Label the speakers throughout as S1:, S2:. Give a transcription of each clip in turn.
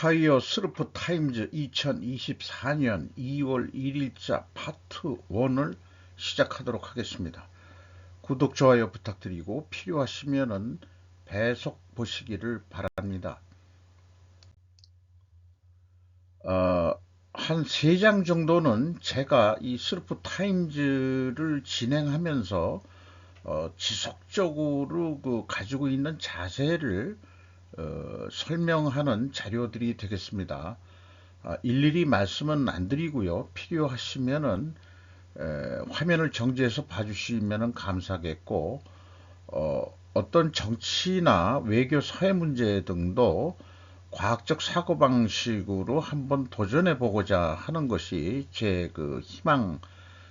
S1: 오하이오 스루프 타임즈 2024년 2월 1일자 파트 1을 시작하도록 하겠습니다. 구독, 좋아요 부탁드리고 필요하시면은 배속 보시기를 바랍니다. 한 3장 정도는 제가 이 스루프 타임즈를 진행하면서 지속적으로 가지고 있는 자세를 설명하는 자료들이 되겠습니다. 일일이 말씀은 안 드리고요. 필요하시면은 화면을 정지해서 봐주시면 감사하겠고, 어떤 정치나 외교 사회 문제 등도 과학적 사고방식으로 한번 도전해 보고자 하는 것이 제 희망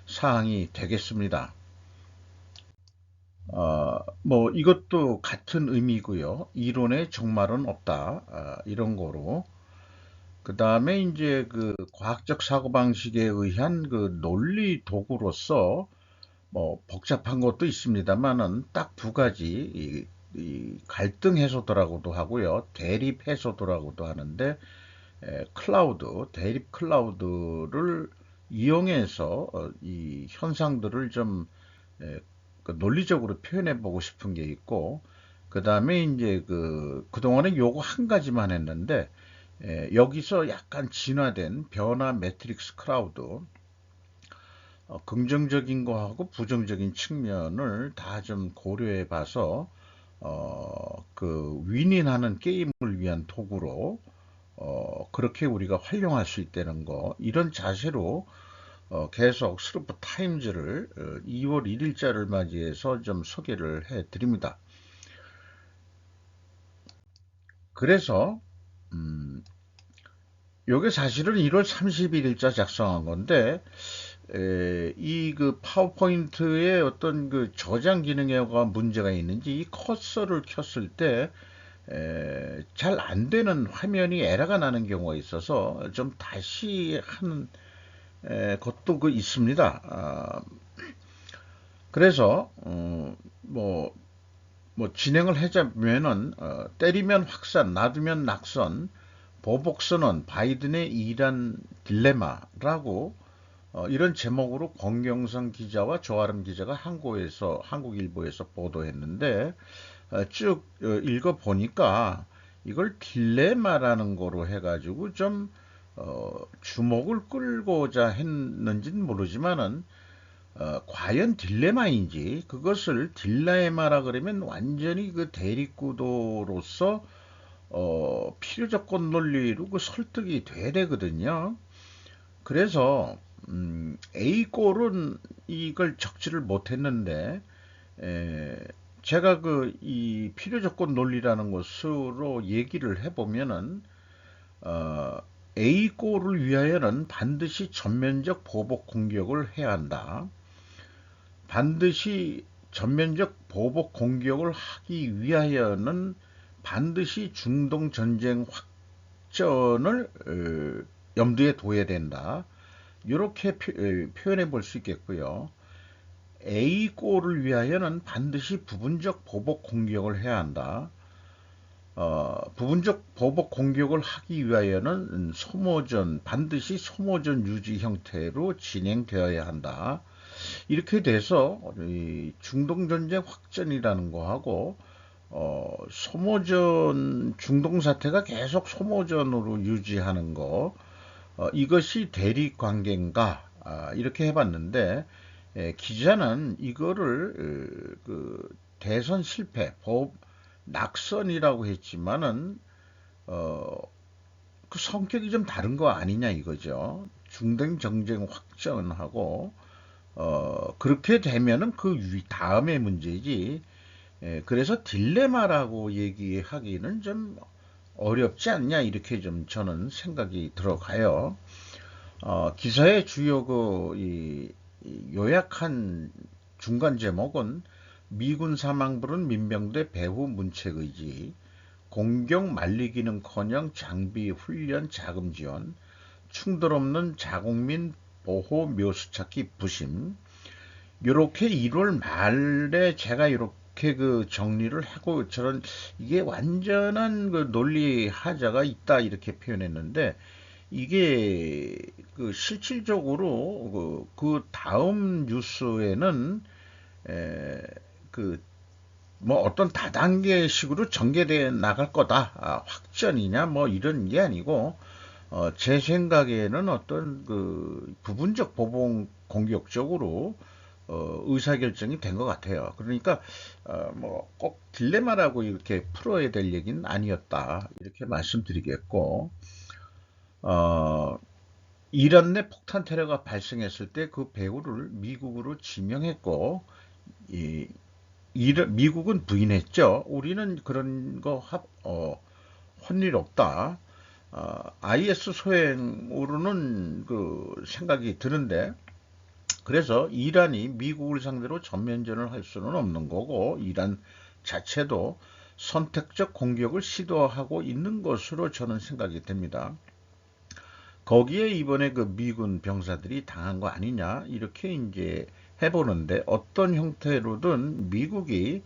S1: 사항이 되겠습니다. 뭐 이것도 같은 의미고요. 이론에 종말은 없다. 이런 거로. 그 다음에 이제 과학적 사고방식에 의한 논리 도구로서 뭐 복잡한 것도 있습니다만은 딱 두 가지, 이 갈등 해소도라고도 하고요. 대립 해소도라고도 하는데, 클라우드, 대립 클라우드를 이용해서 이 현상들을 좀 논리적으로 표현해 보고 싶은 게 있고, 그 다음에 이제 그동안에 요거 한 가지만 했는데, 여기서 약간 진화된 변화 매트릭스 클라우드, 긍정적인 거하고 부정적인 측면을 다 좀 고려해 봐서 윈윈하는 게임을 위한 도구로 그렇게 우리가 활용할 수 있다는 거, 이런 자세로 계속 스루프 타임즈를 2월 1일자를 맞이해서 좀 소개를 해 드립니다. 그래서 요게 사실은 1월 31일자 작성한 건데, 이 파워포인트의 어떤 저장 기능에가 문제가 있는지 이 커서를 켰을 때 잘 안 되는 화면이 에러가 나는 경우가 있어서 좀 다시 하는 것도 있습니다. 그래서 뭐 진행을 하자면은 때리면 확산, 놔두면 낙선, 보복선언, 바이든의 이란 딜레마라고 이런 제목으로 권경선 기자와 조아름 기자가 한국일보에서 보도했는데, 쭉 읽어보니까 이걸 딜레마라는 거로 해가지고 좀 주목을 끌고자 했는지는 모르지만은 과연 딜레마인지, 그것을 딜레마라 그러면 완전히 대립구도로서 필요조건 논리로 설득이 돼야 되거든요. 그래서 A골은 이걸 적지를 못했는데, 제가 이 필요조건 논리라는 것으로 얘기를 해보면은 A골을 위하여는 반드시 전면적 보복 공격을 해야 한다. 반드시 전면적 보복 공격을 하기 위하여는 반드시 중동 전쟁 확전을 염두에 둬야 된다. 이렇게 표현해 볼 수 있겠고요. A골을 위하여는 반드시 부분적 보복 공격을 해야 한다. 부분적 보복 공격을 하기 위하여는 반드시 소모전 유지 형태로 진행되어야 한다. 이렇게 돼서 이 중동전쟁 확전이라는 거하고 중동 사태가 계속 소모전으로 유지하는 거, 이것이 대립 관계인가, 이렇게 해봤는데, 기자는 이거를 대선 실패, 낙선이라고 했지만은 성격이 좀 다른 거 아니냐 이거죠. 중동 전쟁 확전하고 그렇게 되면은 다음의 문제지. 그래서 딜레마라고 얘기하기는 좀 어렵지 않냐, 이렇게 좀 저는 생각이 들어가요. 기사의 주요 이 요약한 중간 제목은 미군 사망 부른 민병대 배후 문책의지, 공격 말리기는커녕 장비 훈련 자금 지원, 충돌 없는 자국민 보호 묘수 찾기 부심. 요렇게 1월 말에 제가 이렇게 이렇게 그 정리를 하고 저런 이게 완전한 그 논리 하자가 있다 이렇게 표현했는데 이게 그 실질적으로 그 다음 뉴스에는 에, 그 뭐 어떤 다단계식으로 전개돼 나갈 거다. 확전이냐 뭐 이런 게 아니고 제 생각에는 어떤 그 부분적 보복 공격적으로 의사결정이 된 것 같아요. 그러니까 뭐 꼭 딜레마라고 이렇게 풀어야 될 얘기는 아니었다. 이렇게 말씀드리겠고 어, 이란 내 폭탄 테러가 발생했을 때 그 배후를 미국으로 지명했고 이 미국은 부인했죠. 우리는 그런 거 한 일 없다. IS 소행으로는 그 생각이 드는데 그래서 이란이 미국을 상대로 전면전을 할 수는 없는 거고 이란 자체도 선택적 공격을 시도하고 있는 것으로 저는 생각이 됩니다. 거기에 이번에 그 미군 병사들이 당한 거 아니냐 이렇게 이제 해보는데 어떤 형태로든 미국이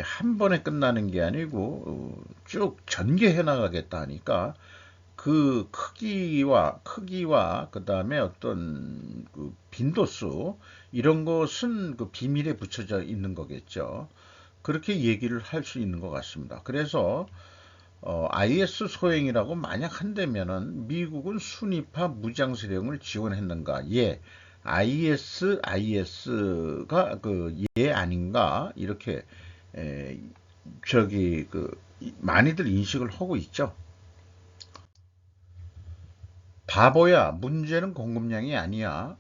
S1: 한 번에 끝나는 게 아니고 쭉 전개해 나가겠다 하니까 그 크기와 그다음에 어떤 그 빈도수 이런 것은 그 비밀에 붙여져 있는 거겠죠. 그렇게 얘기를 할 수 있는 것 같습니다. 그래서 IS 소행이라고 만약 한다면은 미국은 순위파 무장 세력을 지원했는가? 예. IS가 그 예 아닌가? 이렇게 에, 저기 그 많이들 인식을 하고 있죠. 바보야. 문제는 공급량이 아니야.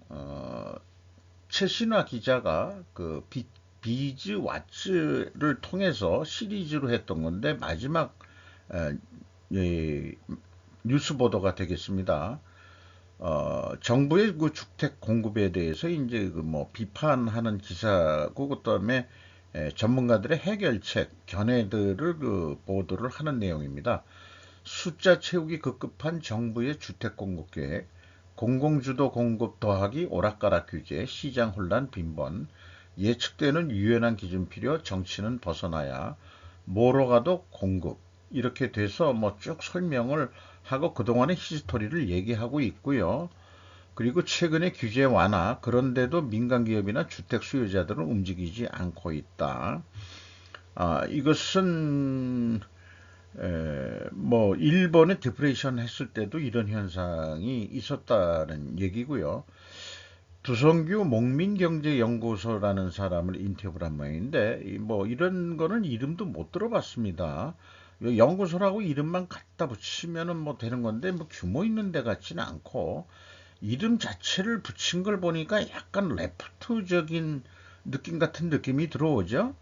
S1: 최신화 기자가 그 비즈 왓츠를 통해서 시리즈로 했던 건데 마지막 에, 예, 뉴스 보도가 되겠습니다. 정부의 그 주택 공급에 대해서 이제 그 뭐 비판하는 기사고 그다음에 전문가들의 해결책, 견해들을 그 보도를 하는 내용입니다. 숫자 채우기 급급한 정부의 주택 공급 계획, 공공주도 공급 더하기 오락가락 규제, 시장 혼란 빈번, 예측되는 유연한 기준 필요, 정치는 벗어나야, 뭐로 가도 공급. 이렇게 돼서 뭐 쭉 설명을 하고 그동안의 히스토리를 얘기하고 있고요. 그리고 최근의 규제 완화, 그런데도 민간 기업이나 주택 수요자들은 움직이지 않고 있다. 이것은 뭐 일본의 디프레이션 했을 때도 이런 현상이 있었다는 얘기고요. 두성규 목민경제연구소라는 사람을 인터뷰를 한 모양인데 뭐 이런 거는 이름도 못 들어봤습니다. 연구소라고 이름만 갖다 붙이면은 뭐 되는 건데 뭐 규모 있는 데 같지는 않고 이름 자체를 붙인 걸 보니까 약간 레프트적인 느낌 같은 느낌이 들어오죠.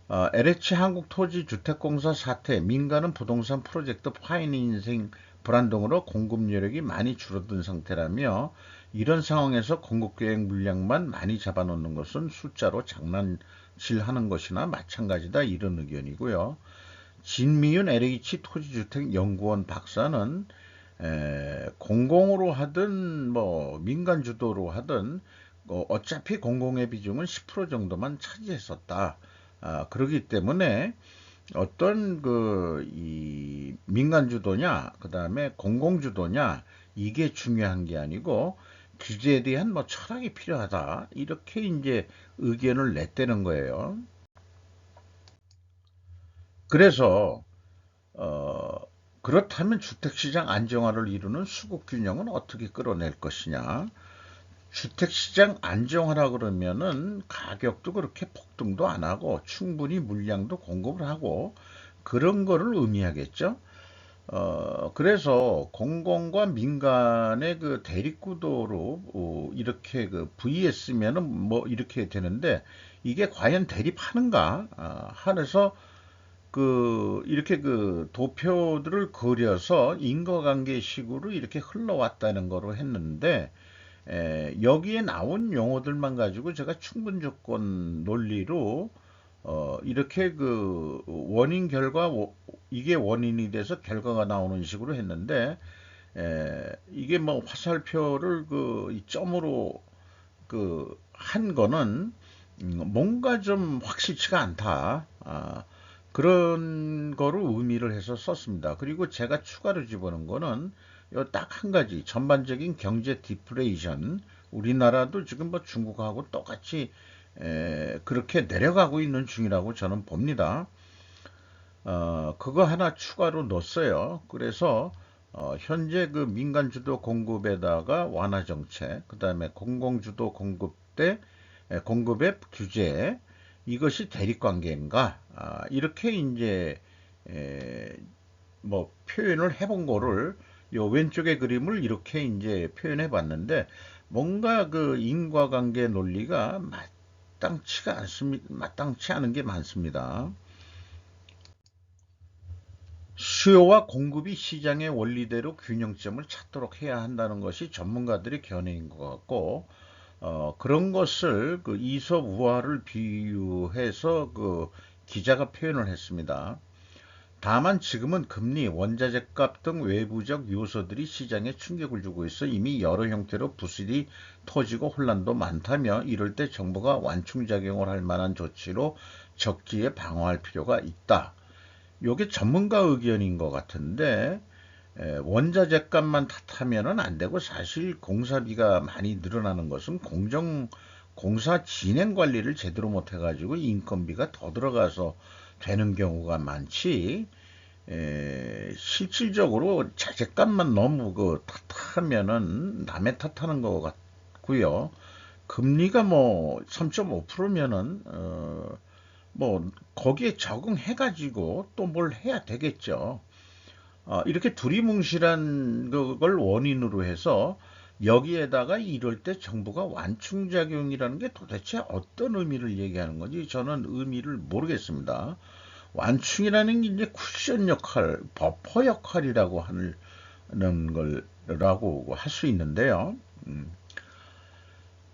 S1: LH 한국토지주택공사 사태, 민간은 부동산 프로젝트 파이낸싱 불안동으로 공급 여력이 많이 줄어든 상태라며 이런 상황에서 공급계획 물량만 많이 잡아놓는 것은 숫자로 장난질하는 것이나 마찬가지다 이런 의견이고요. 진미윤 LH 토지주택연구원 박사는 공공으로 하든 뭐 민간 주도로 하든 어차피 공공의 비중은 10% 정도만 차지했었다. 그렇기 때문에 어떤 이 민간 주도냐, 그 다음에 공공 주도냐, 이게 중요한 게 아니고 규제에 대한 뭐 철학이 필요하다. 이렇게 이제 의견을 냈다는 거예요. 그래서 어, 그렇다면 주택시장 안정화를 이루는 수급 균형은 어떻게 끌어낼 것이냐? 주택시장 안정화라 그러면은 가격도 그렇게 폭등도 안 하고 충분히 물량도 공급을 하고 그런 거를 의미하겠죠. 그래서 공공과 민간의 그 대립구도로 이렇게 그 VS면은 뭐 이렇게 되는데 이게 과연 대립하는가? 하면서 이렇게 그 도표들을 그려서 인과관계식으로 이렇게 흘러왔다는 거로 했는데 여기에 나온 용어들만 가지고 제가 충분 조건 논리로 이렇게 그 원인 결과 이게 원인이 돼서 결과가 나오는 식으로 했는데 이게 뭐 화살표를 이 점으로 그 한 거는 뭔가 좀 확실치가 않다. 그런 거를 의미를 해서 썼습니다. 그리고 제가 추가로 집어넣은 거는 딱 한 가지 전반적인 경제 디플레이션, 우리나라도 지금 뭐 중국하고 똑같이 그렇게 내려가고 있는 중이라고 저는 봅니다. 그거 하나 추가로 넣었어요. 그래서 현재 그 민간 주도 공급에다가 완화 정책, 그 다음에 공공주도 공급 때 공급의 규제, 이것이 대립관계인가? 이렇게 이제 에, 뭐 표현을 해본 거를 요 왼쪽의 그림을 이렇게 이제 표현해 봤는데 뭔가 그 인과관계 논리가 마땅치가 않습니다. 마땅치 않은 게 많습니다. 수요와 공급이 시장의 원리대로 균형점을 찾도록 해야 한다는 것이 전문가들의 견해인 것 같고, 그런 것을 그 이솝 우화를 비유해서 그 기자가 표현을 했습니다. 다만 지금은 금리, 원자재 값 등 외부적 요소들이 시장에 충격을 주고 있어 이미 여러 형태로 부실이 터지고 혼란도 많다며 이럴 때 정부가 완충작용을 할 만한 조치로 적기에 방어할 필요가 있다. 요게 전문가 의견인 것 같은데 원자재 값만 탓하면은 안 되고 사실 공사비가 많이 늘어나는 것은 공사 진행 관리를 제대로 못 해가지고 인건비가 더 들어가서 되는 경우가 많지. 실질적으로 자재값만 너무 그 탓하면은 남의 탓하는 것 같고요. 금리가 뭐 3.5%면은 뭐 거기에 적응해가지고 또 뭘 해야 되겠죠. 이렇게 두리뭉실한 그걸 원인으로 해서 여기에다가 이럴 때 정부가 완충작용이라는 게 도대체 어떤 의미를 얘기하는 건지 저는 의미를 모르겠습니다. 완충이라는 게 이제 쿠션 역할, 버퍼 역할이라고 하는 걸라고 할 수 있는데요. 음.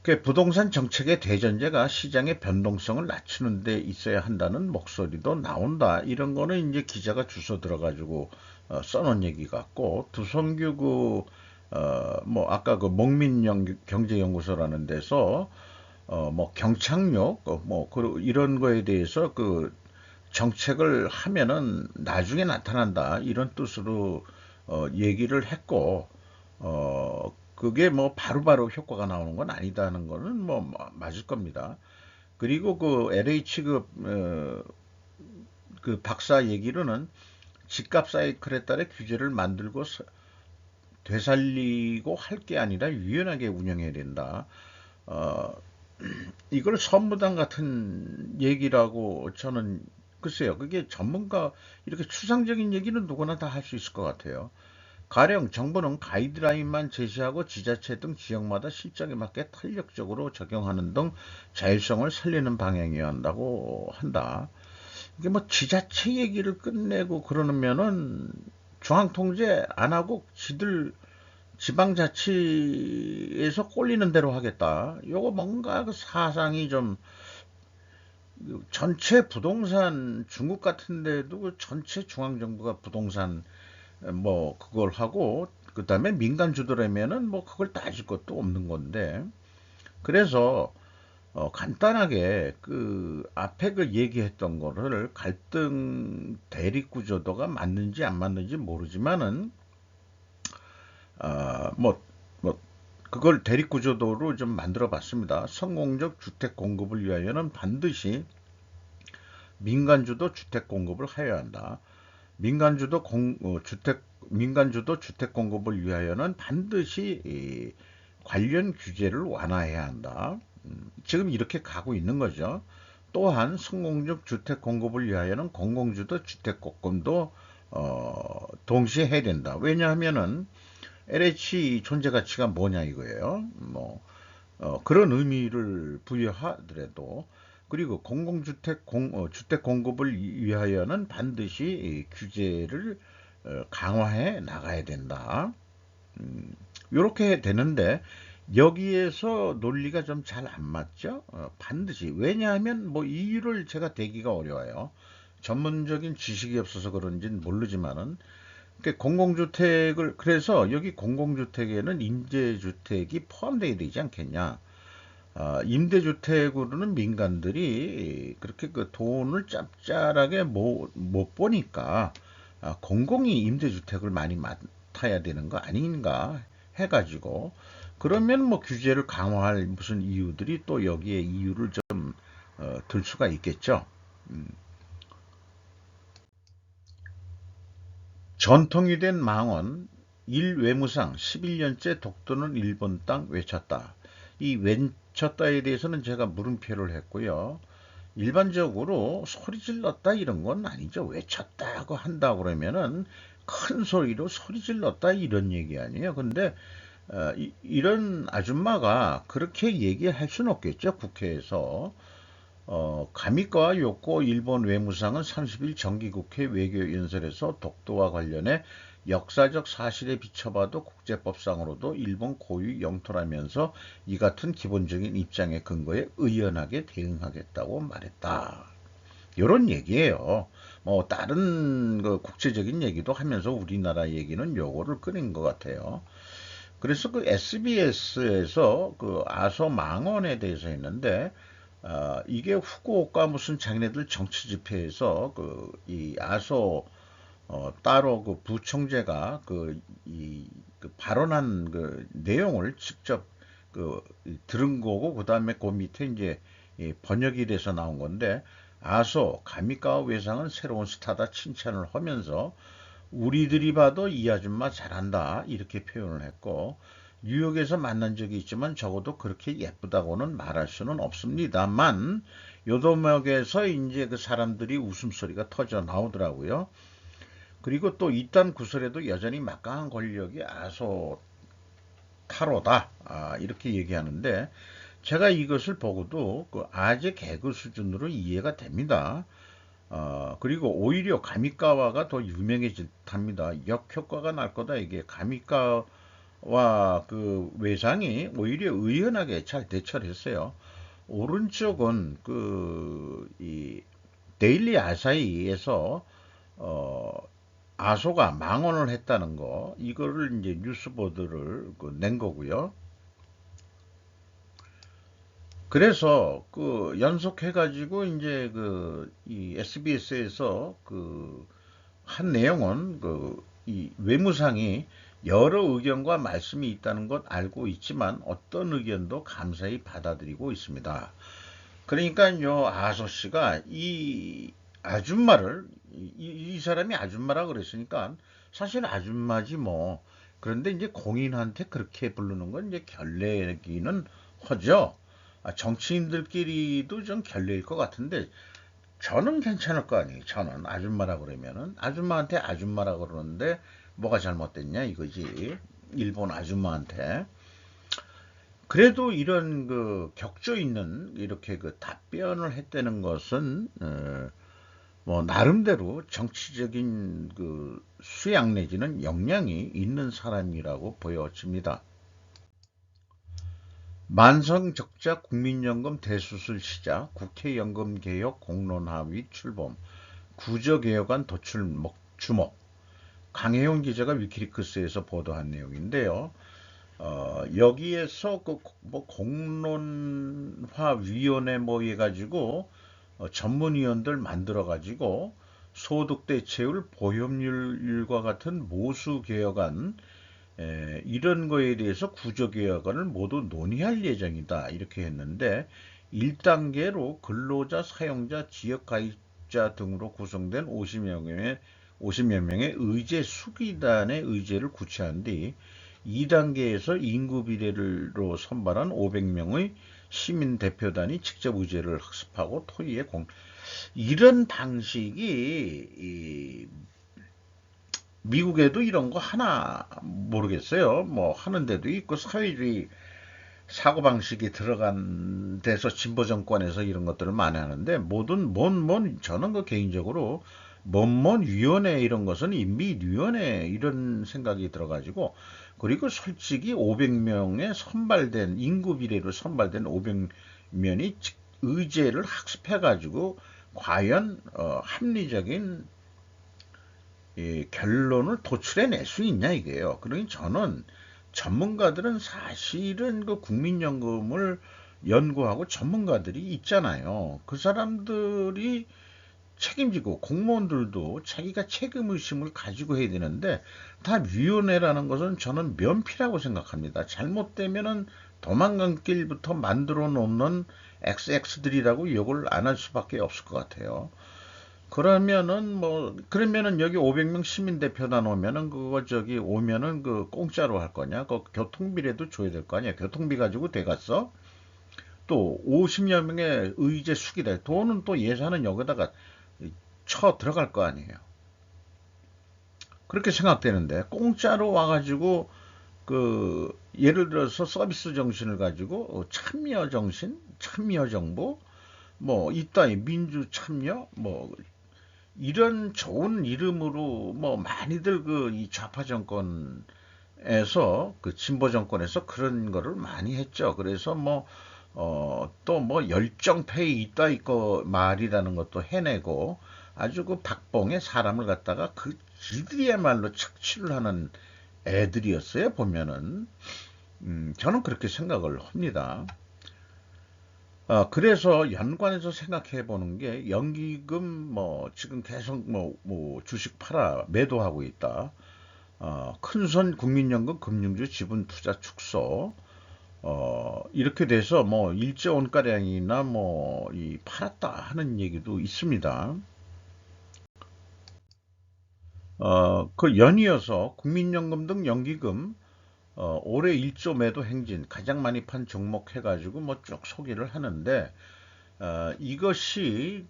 S1: 그 부동산 정책의 대전제가 시장의 변동성을 낮추는 데 있어야 한다는 목소리도 나온다. 이런 거는 이제 기자가 주워 들어가지고 써놓은 얘기 같고 두성규 뭐 아까 그 경제연구소라는 데서 뭐 경착륙 이런 거에 대해서 그 정책을 하면은 나중에 나타난다 이런 뜻으로 얘기를 했고 그게 뭐 바로바로 효과가 나오는 건 아니다는 거는 뭐 맞을 겁니다. 그리고 그 LH 그 박사 얘기로는 집값 사이클에 따라 규제를 만들고 되살리고 할 게 아니라 유연하게 운영해야 된다. 어, 이걸 선무당 같은 얘기라고 저는 글쎄요. 그게 전문가 이렇게 추상적인 얘기는 누구나 다 할 수 있을 것 같아요. 가령 정부는 가이드라인만 제시하고 지자체 등 지역마다 실정에 맞게 탄력적으로 적용하는 등 자율성을 살리는 방향이어야 한다고 한다. 이게 뭐 지자체 얘기를 끝내고 그러면은 중앙통제 안 하고 지들 지방자치에서 꼴리는 대로 하겠다. 요거 뭔가 그 사상이 좀 전체 부동산 중국 같은 데도 그 전체 중앙정부가 부동산 뭐 그걸 하고 그다음에 민간 주도라면은 뭐 그걸 따질 것도 없는 건데 그래서 간단하게 그 앞에 그 얘기했던 거를 갈등 대립 구조도가 맞는지 안 맞는지 모르지만은 뭐 그걸 대립 구조도로 좀 만들어 봤습니다. 성공적 주택 공급을 위하여는 반드시 민간주도 주택 공급을 하여야 한다. 민간주도 주택 공급을 위하여는 반드시 이 관련 규제를 완화해야 한다. 지금 이렇게 가고 있는 거죠. 또한 성공적 주택 공급을 위하여는 공공주도 주택 공급도 동시에 해야 된다. 왜냐하면은 LH 존재 가치가 뭐냐 이거예요. 뭐 그런 의미를 부여하더라도 그리고 주택 공급을 위하여는 반드시 규제를 강화해 나가야 된다. 이렇게 되는데 여기에서 논리가 좀 잘 안 맞죠? 반드시 왜냐하면 뭐 이유를 제가 대기가 어려워요. 전문적인 지식이 없어서 그런지는 모르지만은 공공주택을 그래서 여기 공공주택에는 임대주택이 포함되어야 되지 않겠냐? 임대주택으로는 민간들이 그렇게 그 돈을 짭짤하게 못 보니까 공공이 임대주택을 많이 맡아야 되는 거 아닌가 해가지고, 그러면 뭐 규제를 강화할 무슨 이유들이 또 여기에 이유를 좀 들 수가 있겠죠. 음. 전통이 된 망언, 일외무상 11년째 독도는 일본 땅 외쳤다. 이 외쳤다에 대해서는 제가 물음표를 했고요. 일반적으로 소리 질렀다 이런 건 아니죠. 외쳤다고 한다 그러면은 큰 소리로 소리 질렀다 이런 얘기 아니에요. 근데 이런 아줌마가 그렇게 얘기할 수는 없겠죠. 국회에서. 가미카와 요코 일본 외무상은 30일 정기국회 외교연설에서 독도와 관련해 역사적 사실에 비춰봐도 국제법상으로도 일본 고유 영토라면서 이 같은 기본적인 입장의 근거에 의연하게 대응하겠다고 말했다. 이런 얘기예요. 뭐 다른 그 국제적인 얘기도 하면서 우리나라 얘기는 요거를 꺼낸 것 같아요. 그래서 그 SBS에서 그 아소 망언에 대해서 했는데, 이게 후쿠오카 무슨 자기네들 정치 집회에서 그 이 아소 따로 그 부총재가 그 발언한 그 내용을 직접 그 들은 거고, 그 다음에 그 밑에 이제 번역이 돼서 나온 건데, 아소 가미카와 외상은 새로운 스타다 칭찬을 하면서 우리들이 봐도 이 아줌마 잘한다 이렇게 표현을 했고, 뉴욕에서 만난 적이 있지만 적어도 그렇게 예쁘다고는 말할 수는 없습니다만, 요도목에서 이제 그 사람들이 웃음소리가 터져 나오더라고요. 그리고 또 이딴 구설에도 여전히 막강한 권력이 아소 타로다, 이렇게 얘기하는데, 제가 이것을 보고도 그 아재 개그 수준으로 이해가 됩니다. 그리고 오히려 가미카와가 더 유명해질 답니다. 역효과가 날 거다. 이게 가미카와 그 외상이 오히려 의연하게 잘 대처를 했어요. 오른쪽은 이 데일리 아사히에서 어, 아소가 망언을 했다는 거, 이거를 이제 뉴스 보도를 낸 거고요. 그래서 그 연속해가지고 이제 이 SBS에서 그 한 내용은 이 외무상이 여러 의견과 말씀이 있다는 것 알고 있지만 어떤 의견도 감사히 받아들이고 있습니다. 그러니까 요 아소 씨가 이 아줌마를 이 사람이 아줌마라 그랬으니까 사실 아줌마지 뭐. 그런데 이제 공인한테 그렇게 부르는 건 이제 결례기는 하죠. 정치인들끼리도 좀 결례일 것 같은데 저는 괜찮을 거 아니에요. 저는 아줌마라 그러면은 아줌마한테 아줌마라 그러는데 뭐가 잘못됐냐 이거지. 일본 아줌마한테. 그래도 이런 그 격조 있는 이렇게 그 답변을 했다는 것은 뭐 나름대로 정치적인 그 수양 내지는 역량이 있는 사람이라고 보여집니다. 만성적자 국민연금 대수술 시작, 국회연금 개혁 공론화위 출범, 구조개혁안 도출 주목. 강혜용 기자가 위키리크스에서 보도한 내용인데요. 여기에서 뭐 공론화위원회 뭐 해가지고 전문위원들 만들어가지고 소득 대체율, 보험료율과 같은 모수 개혁안, 이런 거에 대해서 구조개혁안을 모두 논의할 예정이다 이렇게 했는데, 1단계로 근로자, 사용자, 지역가입자 등으로 구성된 50여 명의 의제 수기단의 의제를 구체한 뒤 2단계에서 인구 비례로 선발한 500명의 시민 대표단이 직접 의제를 학습하고 토의에 이런 방식이 미국에도 이런 거 하나 모르겠어요. 뭐 하는 데도 있고, 사회주의 사고방식이 들어간 데서 진보 정권에서 이런 것들을 많이 하는데, 저는 그 개인적으로 뭔 위원회 이런 것은 인비위원회 이런 생각이 들어가지고, 그리고 솔직히 500명의 선발된 인구 비례로 선발된 500명이 의제를 학습해가지고 과연 합리적인 결론을 도출해낼 수 있냐 이게요. 그러니 저는 전문가들은 사실은 그 국민연금을 연구하고 전문가들이 있잖아요. 그 사람들이 책임지고 공무원들도 자기가 책임의식을 가지고 해야 되는데 다 위원회라는 것은 저는 면피라고 생각합니다. 잘못되면은 도망간 길부터 만들어 놓는 XX들이라고 욕을 안 할 수밖에 없을 것 같아요. 그러면은 여기 500명 시민대표단 오면은 그거 저기 오면은 그 공짜로 할 거냐? 그 교통비라도 줘야 될 거 아니야? 교통비 가지고 돼갔어? 또 50여 명의 의제 수기대 돈은 또 예산은 여기다가 쳐 들어갈 거 아니에요. 그렇게 생각되는데 공짜로 와가지고 그 예를 들어서 서비스 정신을 가지고 참여 정신, 참여 정부, 뭐 이따위 민주 참여, 뭐 이런 좋은 이름으로 뭐 많이들 그 이 좌파 정권에서 그 진보 정권에서 그런 거를 많이 했죠. 그래서 뭐 또 뭐 열정페이 있다 있고 말이라는 것도 해내고 아주 그 박봉에 사람을 갖다가 그 지들이야말로 착취를 하는 애들이었어요. 보면은 저는 그렇게 생각을 합니다. 그래서 연관해서 생각해 보는 게 연기금 뭐 지금 계속 뭐 주식 팔아 매도하고 있다. 큰손 국민연금 금융주 지분 투자 축소. 이렇게 돼서 뭐 일제 원가량이나 뭐 이 팔았다 하는 얘기도 있습니다. 그 연이어서 국민연금 등 연기금 올해 1조 매도 행진 가장 많이 판 종목 해가지고 뭐 쭉 소개를 하는데 이것이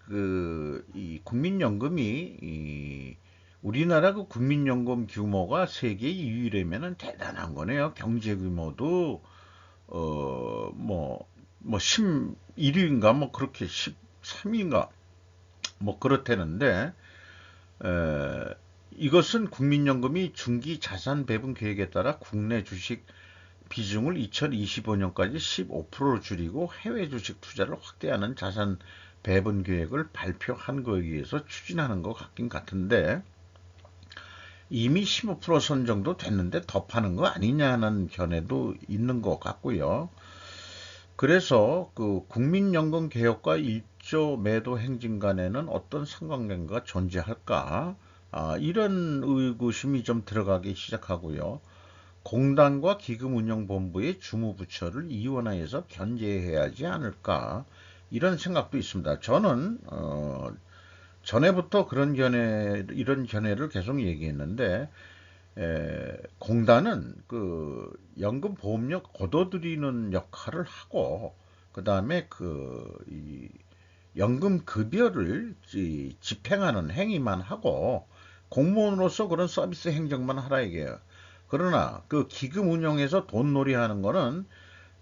S1: 이 국민연금이 우리나라 그 국민연금 규모가 세계 2위라면은 대단한 거네요. 경제 규모도 뭐 11위인가 뭐 그렇게 13위인가 뭐 그렇다는데 에, 이것은 국민연금이 중기 자산 배분 계획에 따라 국내 주식 비중을 2025년까지 15%로 줄이고 해외 주식 투자를 확대하는 자산 배분 계획을 발표한 거에 의해서 추진하는 것 같긴 같은데 이미 15%선 정도 됐는데 더 파는 거 아니냐는 견해도 있는 것 같고요. 그래서 그 국민연금 개혁과 1조 매도 행진 간에는 어떤 상관관계가 존재할까? 이런 의구심이 좀 들어가기 시작하고요. 공단과 기금운용본부의 주무부처를 이원화해서 견제해야 하지 않을까? 이런 생각도 있습니다. 저는 전에부터 이런 견해를 계속 얘기했는데 공단은 그 연금보험료 걷어들이는 역할을 하고 그 다음에 이 연금급여를 집행하는 행위만 하고 공무원으로서 그런 서비스 행정만 하라 이게요. 그러나 그 기금 운용에서 돈놀이 하는 거는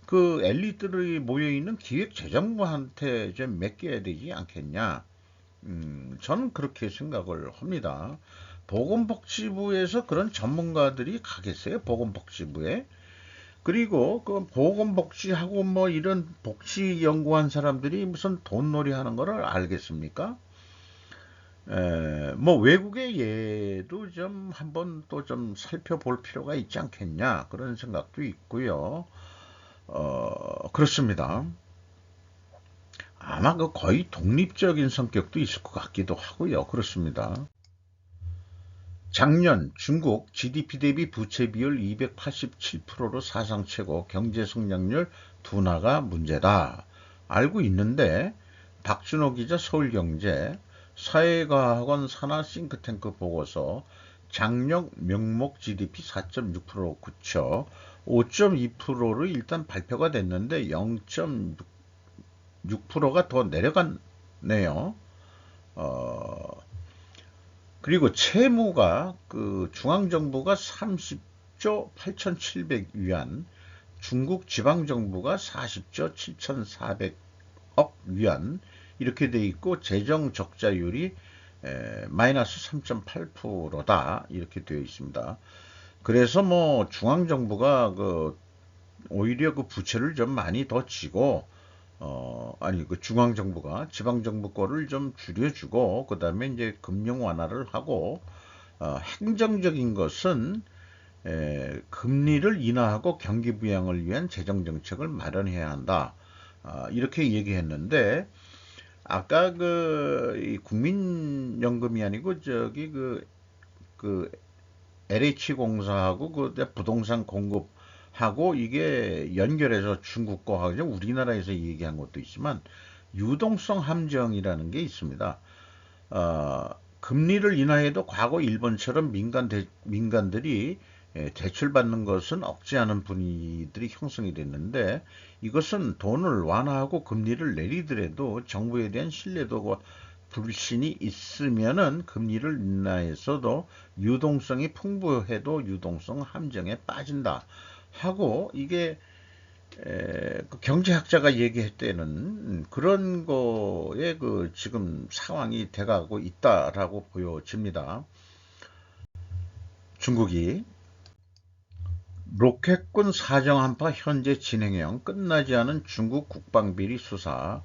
S1: 그 엘리트들이 모여있는 기획재정부한테 좀 맡겨야 되지 않겠냐. 저는 그렇게 생각을 합니다. 보건복지부에서 그런 전문가들이 가겠어요? 보건복지부에? 그리고 그 보건복지하고 뭐 이런 복지 연구한 사람들이 무슨 돈놀이 하는 거를 알겠습니까? 뭐 외국의 예도 좀 한번 또 좀 살펴볼 필요가 있지 않겠냐 그런 생각도 있고요. 그렇습니다. 아마 그 거의 독립적인 성격도 있을 것 같기도 하고요. 그렇습니다. 작년 중국 GDP 대비 부채 비율 287%로 사상 최고, 경제 성장률 둔화가 문제다. 알고 있는데 박준호 기자 서울경제 사회과학원 산하 싱크탱크 보고서 작년 명목 GDP 4.6% 그쵸. 5.2%로 일단 발표가 됐는데 0.6%가 더 내려갔네요. 어, 그리고 채무가 그 중앙정부가 30조 8,700위안, 중국 지방정부가 40조 7,400억 위안 이렇게 돼 있고 재정 적자율이 마이너스 3.8%다 이렇게 되어 있습니다. 그래서 뭐 중앙정부가 오히려 그 부채를 좀 많이 더 지고 아니 그 중앙정부가 지방정부 거를 좀 줄여주고 그다음에 이제 금융 완화를 하고 행정적인 것은 금리를 인하하고 경기 부양을 위한 재정 정책을 마련해야 한다. 이렇게 얘기했는데, 아까 이 국민연금이 아니고 저기 그 LH공사하고 그 부동산 공급하고 이게 연결해서 중국 거하고 우리나라에서 얘기한 것도 있지만 유동성 함정이라는 게 있습니다. 금리를 인하해도 과거 일본처럼 민간들이 대출받는 것은 억제하는 분위기들이 형성이 됐는데, 이것은 돈을 완화하고 금리를 내리더라도 정부에 대한 신뢰도가 불신이 있으면은 금리를 인하해서도 유동성이 풍부해도 유동성 함정에 빠진다 하고, 이게 그 경제학자가 얘기했다는 그런 거에 지금 상황이 돼가고 있다라고 보여집니다. 중국이 로켓군 사정한파 현재 진행형 끝나지 않은 중국 국방비리 수사,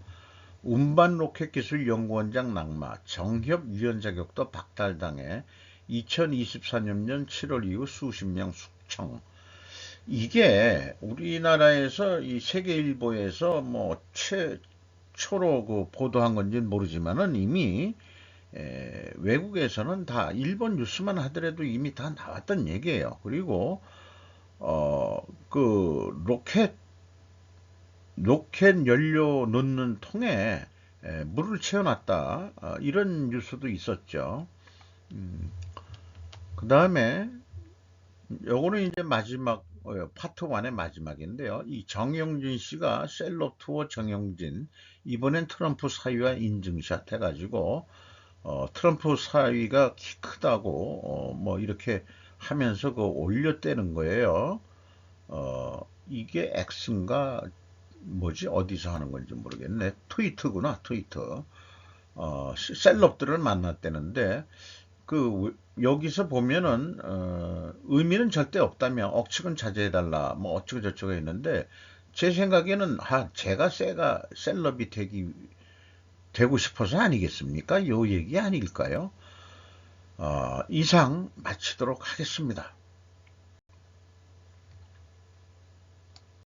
S1: 운반 로켓 기술 연구원장 낙마, 정협 위원 자격도 박탈당해 2024년 7월 이후 수십 명 숙청. 이게 우리나라에서 이 세계일보에서 뭐 최초로 보도한 건지는 모르지만은 이미 외국에서는 다 일본 뉴스만 하더라도 이미 다 나왔던 얘기예요. 그리고 어, 로켓 연료 넣는 통에 물을 채워놨다. 이런 뉴스도 있었죠. 그 다음에 요거는 이제 마지막 파트 1의 마지막인데요. 이 정영진 씨가 셀럽 투어 정영진, 이번엔 트럼프 사위와 인증샷 해가지고 트럼프 사위가 키 크다고 뭐 이렇게 하면서 올렸다는 거예요. 이게 X인가 뭐지, 어디서 하는 건지 모르겠네. 트위터구나, 트위터. 셀럽들을 만났다는데, 여기서 보면은 의미는 절대 없다며 억측은 자제해달라 뭐 어쩌고 저쩌고 했는데, 제 생각에는 제가 셀럽이 되고 싶어서 아니겠습니까? 요 얘기 아닐까요? 이상 마치도록 하겠습니다.